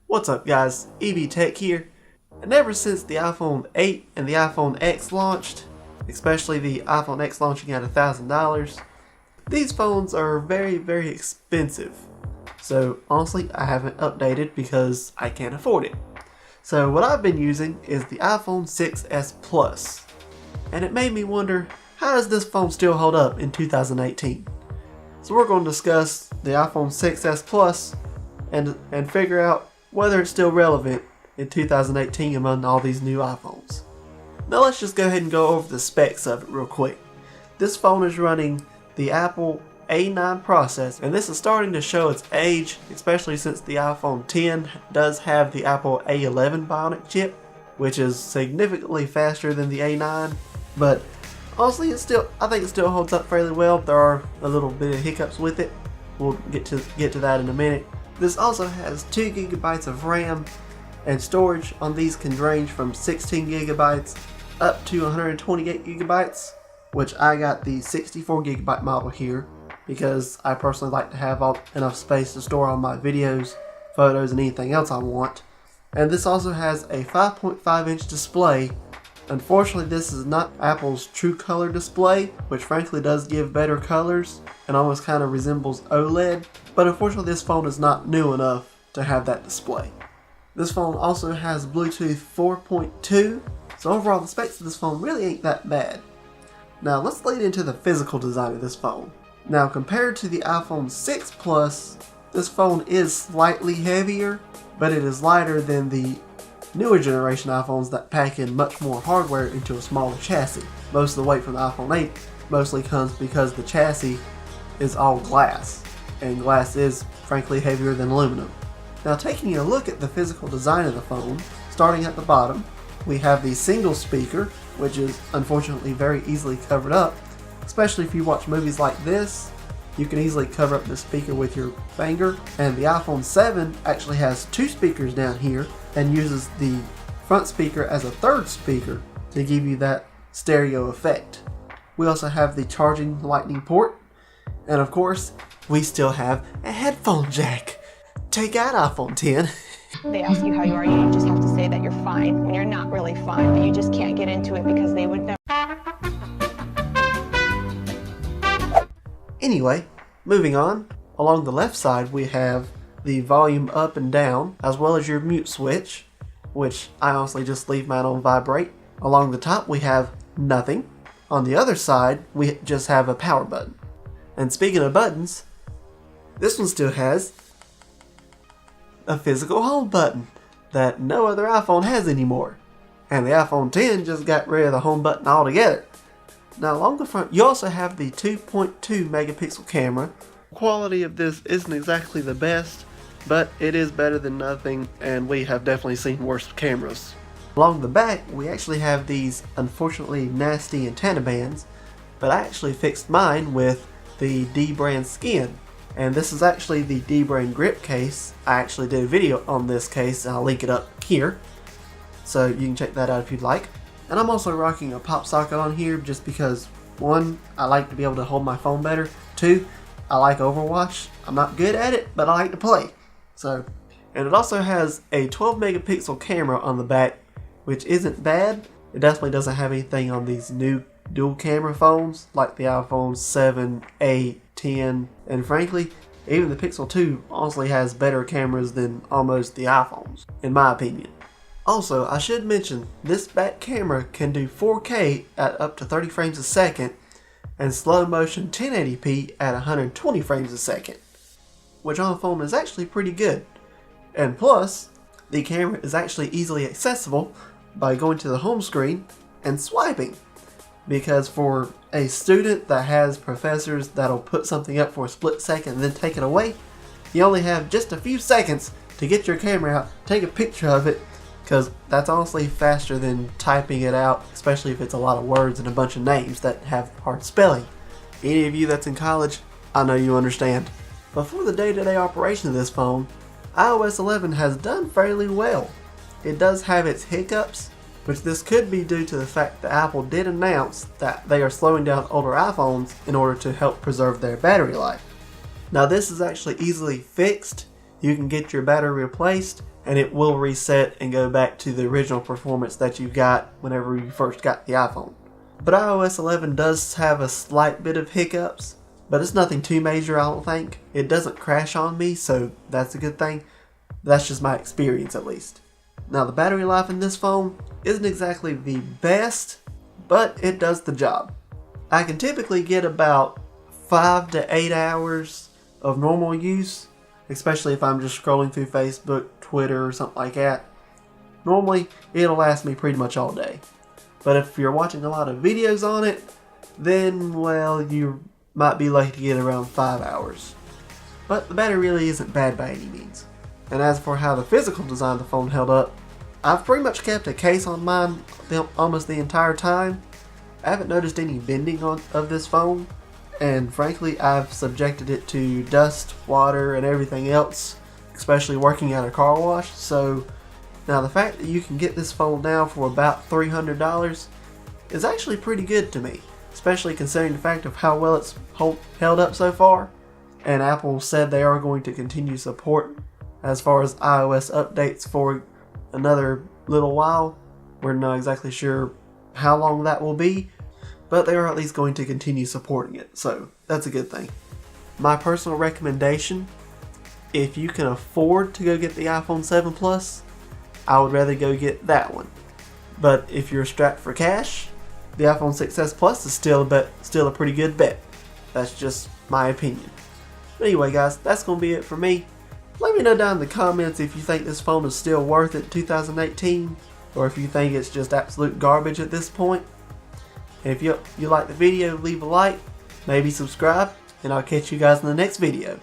What's up guys, EB Tech here, and ever since the iPhone 8 and the iPhone X launched, especially the iPhone X launching at $1,000, these phones are very expensive. So honestly, I haven't updated because I can't afford it. So what I've been using is the iPhone 6s Plus, and it made me wonder, how does this phone still hold up in 2018? So we're going to discuss the iPhone 6s Plus and figure out whether it's still relevant in 2018 among all these new iPhones. Now let's just go ahead and go over the specs of it real quick. This phone is running the Apple A9 processor, and this is starting to show its age, especially since the iPhone X does have the Apple A11 Bionic chip, which is significantly faster than the A9, but honestly I think it still holds up fairly well. There are a little bit of hiccups with it. We'll get to that in a minute. This also has 2 GB of RAM, and storage on these can range from 16 GB up to 128 GB, which I got the 64 GB model here because I personally like to have enough space to store all my videos, photos, and anything else I want. And this also has a 5.5-inch display. Unfortunately, this is not Apple's true color display, which frankly does give better colors and almost kind of resembles OLED, but unfortunately this phone is not new enough to have that display. This phone also has Bluetooth 4.2, so overall the specs of this phone really ain't that bad. Now let's lead into the physical design of this phone. Now compared to the iPhone 6 Plus, this phone is slightly heavier, but it is lighter than the newer generation iPhones that pack in much more hardware into a smaller chassis. Most of the weight from the iPhone 8 mostly comes because the chassis is all glass, and glass is frankly heavier than aluminum. Now taking a look at the physical design of the phone, starting at the bottom, we have the single speaker, which is unfortunately very easily covered up, especially if you watch movies like this. You can easily cover up the speaker with your finger, and the iPhone 7 actually has 2 speakers down here and uses the front speaker as a third speaker to give you that stereo effect. We also have the charging lightning port, and of course we still have a headphone jack. Take out iPhone X. They ask you how you are, you just have to say that you're fine when you're not really fine, but you just can't get into it because they would know. Anyway, moving on, along the left side we have the volume up and down, as well as your mute switch, which I honestly just leave mine on vibrate. Along the top we have nothing. On the other side we just have a power button. And speaking of buttons, this one still has a physical home button that no other iPhone has anymore. And the iPhone X just got rid of the home button altogether. Now along the front you also have the 2.2 megapixel camera. The quality of this isn't exactly the best, but it is better than nothing, and we have definitely seen worse cameras. Along the back we actually have these unfortunately nasty antenna bands, but I actually fixed mine with the dbrand skin, and this is actually the dbrand grip case. I actually did a video on this case and I'll link it up here, so you can check that out if you'd like. And I'm also rocking a pop socket on here just because, 1, I like to be able to hold my phone better, 2, I like Overwatch. I'm not good at it, but I like to play. And it also has a 12 megapixel camera on the back, which isn't bad. It definitely doesn't have anything on these new dual camera phones like the iPhone 7, 8, 10, and frankly, even the Pixel 2 honestly has better cameras than almost the iPhones, in my opinion. Also, I should mention, this back camera can do 4K at up to 30 frames a second and slow motion 1080p at 120 frames a second, which on a phone is actually pretty good. And plus, the camera is actually easily accessible by going to the home screen and swiping, because for a student that has professors that'll put something up for a split second and then take it away, you only have just a few seconds to get your camera out, take a picture of it, because that's honestly faster than typing it out, especially if it's a lot of words and a bunch of names that have hard spelling. Any of you that's in college, I know you understand. But for the day-to-day operation of this phone, iOS 11 has done fairly well. It does have its hiccups, which this could be due to the fact that Apple did announce that they are slowing down older iPhones in order to help preserve their battery life. Now this is actually easily fixed. you can get your battery replaced and it will reset and go back to the original performance that you got whenever you first got the iPhone. But iOS 11 does have a slight bit of hiccups, but it's nothing too major, I don't think. It doesn't crash on me, so that's a good thing. That's just my experience at least. Now the battery life in this phone isn't exactly the best, but it does the job. I can typically get about 5 to 8 hours of normal use, especially if I'm just scrolling through Facebook, Twitter, or something like that. Normally, it'll last me pretty much all day. But if you're watching a lot of videos on it, then, well, you might be lucky to get around 5 hours. But the battery really isn't bad by any means. And as for how the physical design of the phone held up, I've pretty much kept a case on mine almost the entire time. I haven't noticed any bending of this phone, and frankly I've subjected it to dust, water, and everything else, especially working at a car wash. So now the fact that you can get this phone now for about $300 is actually pretty good to me, especially considering the fact of how well it's held up so far. And Apple said they are going to continue support as far as iOS updates for another little while. We're not exactly sure how long that will be, but they are at least going to continue supporting it, so that's a good thing. My personal recommendation, if you can afford to go get the iPhone 7 Plus, I would rather go get that one. But if you're strapped for cash, the iPhone 6s Plus is still a pretty good bet. That's just my opinion. But anyway guys, that's going to be it for me. Let me know down in the comments if you think this phone is still worth it in 2018, or if you think it's just absolute garbage at this point. And if you like the video, leave a like, maybe subscribe, and I'll catch you guys in the next video.